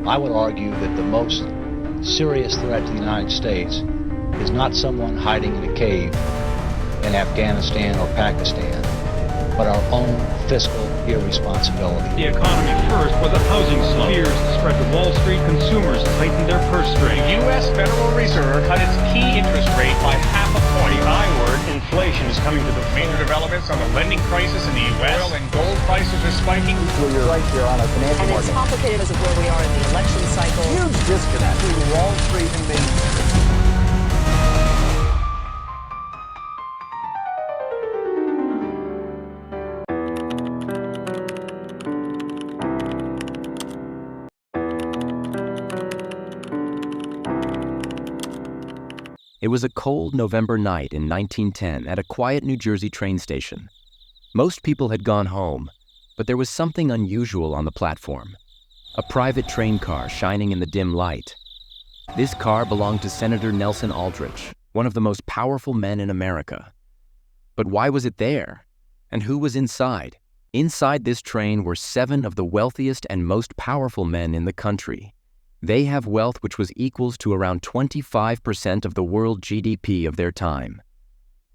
I would argue that the most serious threat to the United States is not someone hiding in a cave in Afghanistan or Pakistan, but our own fiscal irresponsibility. The economy first, but the housing slump. Fears spread to Wall Street. Consumers tighten their purse strings. The U.S. Federal Reserve cut its key interest rate by half a point. The I word, inflation, is coming to the Major developments on the lending crisis in the U.S. Oil and gold prices are spiking. Well, you're right here on a financial market. And it's complicated because of where we are in the election cycle. Huge disconnect between Wall Street and Main Street. It was a cold November night in 1910 at a quiet New Jersey train station. Most people had gone home, but there was something unusual on the platform. A private train car shining in the dim light. This car belonged to Senator Nelson Aldrich, one of the most powerful men in America. But why was it there? And who was inside? Inside this train were 7 of the wealthiest and most powerful men in the country. They have wealth which was equals to around 25% of the world GDP of their time.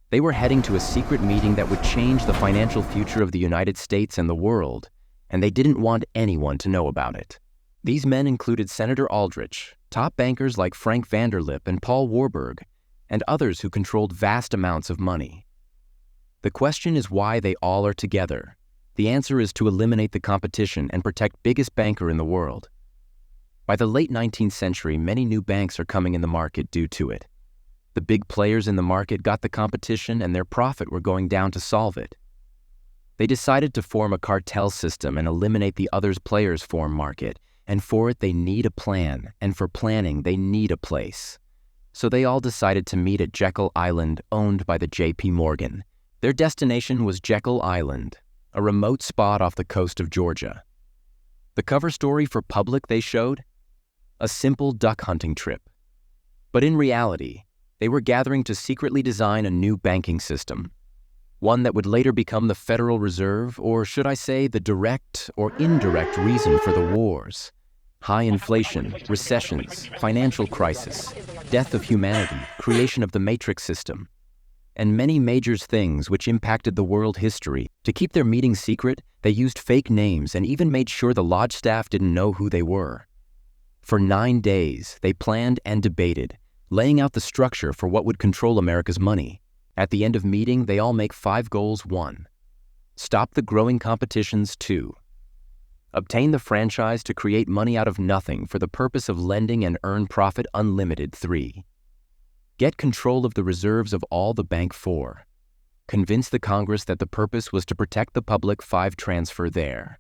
They were heading to a secret meeting that would change the financial future of the United States and the world, and they didn't want anyone to know about it. These men included Senator Aldrich, top bankers like Frank Vanderlip and Paul Warburg, and others who controlled vast amounts of money. The question is why they all are together. The answer is to eliminate the competition and protect biggest banker in the world. By the late 19th century, many new banks are coming in the market due to it. The big players in the market got the competition and their profit were going down to solve it. They decided to form a cartel system and eliminate the other players' form market, and for it they need a plan, and for planning they need a place. So they all decided to meet at Jekyll Island, owned by the J.P. Morgan. Their destination was Jekyll Island, a remote spot off the coast of Georgia. The cover story for Public they showed? A simple duck hunting trip. But in reality, they were gathering to secretly design a new banking system, one that would later become the Federal Reserve, or should I say the direct or indirect reason for the wars. High inflation, recessions, financial crisis, death of humanity, creation of the matrix system, and many major things which impacted the world history. To keep their meetings secret, they used fake names and even made sure the lodge staff didn't know who they were. For 9 days, they planned and debated, laying out the structure for what would control America's money. At the end of meeting, they all make 5 goals. 1. Stop the growing competitions. 2. Obtain the franchise to create money out of nothing for the purpose of lending and earn profit unlimited. 3. Get control of the reserves of all the bank. 4. Convince the Congress that the purpose was to protect the public. 5. Transfer there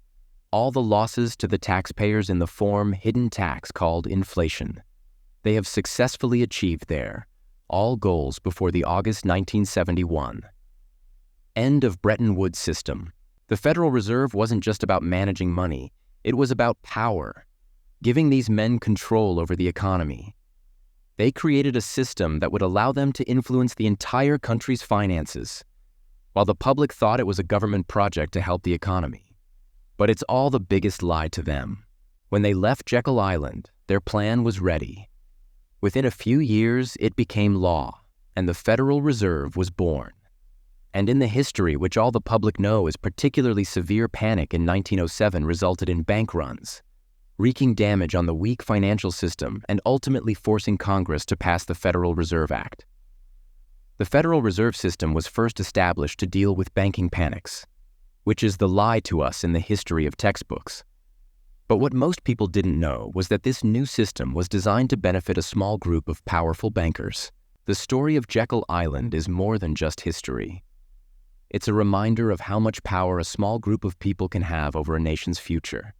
all the losses to the taxpayers in the form hidden tax called inflation. They have successfully achieved all goals before the August 1971. End of Bretton Woods system. The Federal Reserve wasn't just about managing money, it was about power, giving these men control over the economy. They created a system that would allow them to influence the entire country's finances, while the public thought it was a government project to help the economy. But it's all the biggest lie to them. When they left Jekyll Island, their plan was ready. Within a few years, it became law, and the Federal Reserve was born. And in the history which all the public know is particularly severe panic in 1907 resulted in bank runs, wreaking damage on the weak financial system and ultimately forcing Congress to pass the Federal Reserve Act. The Federal Reserve System was first established to deal with banking panics, which is the lie to us in the history of textbooks. But what most people didn't know was that this new system was designed to benefit a small group of powerful bankers. The story of Jekyll Island is more than just history. It's a reminder of how much power a small group of people can have over a nation's future.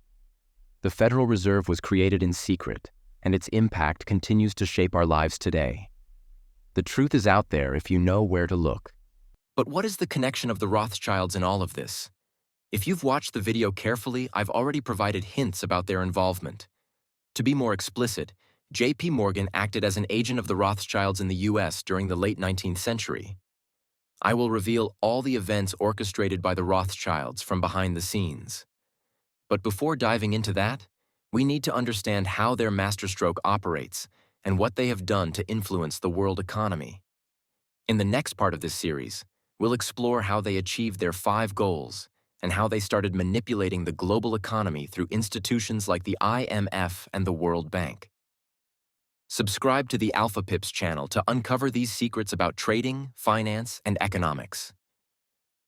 The Federal Reserve was created in secret, and its impact continues to shape our lives today. The truth is out there if you know where to look. But what is the connection of the Rothschilds in all of this? If you've watched the video carefully, I've already provided hints about their involvement. To be more explicit, J.P. Morgan acted as an agent of the Rothschilds in the U.S. during the late 19th century. I will reveal all the events orchestrated by the Rothschilds from behind the scenes. But before diving into that, We need to understand how their masterstroke operates and what they have done to influence the world economy. In the next part of this series, we'll explore how they achieved their 5 goals and how they started manipulating the global economy through institutions like the IMF and the World Bank. Subscribe to the Alphapips channel to uncover these secrets about trading, finance, and economics.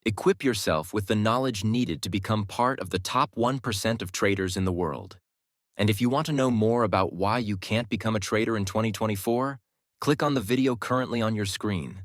Equip yourself with the knowledge needed to become part of the top 1% of traders in the world. And if you want to know more about why you can't become a trader in 2024, click on the video currently on your screen.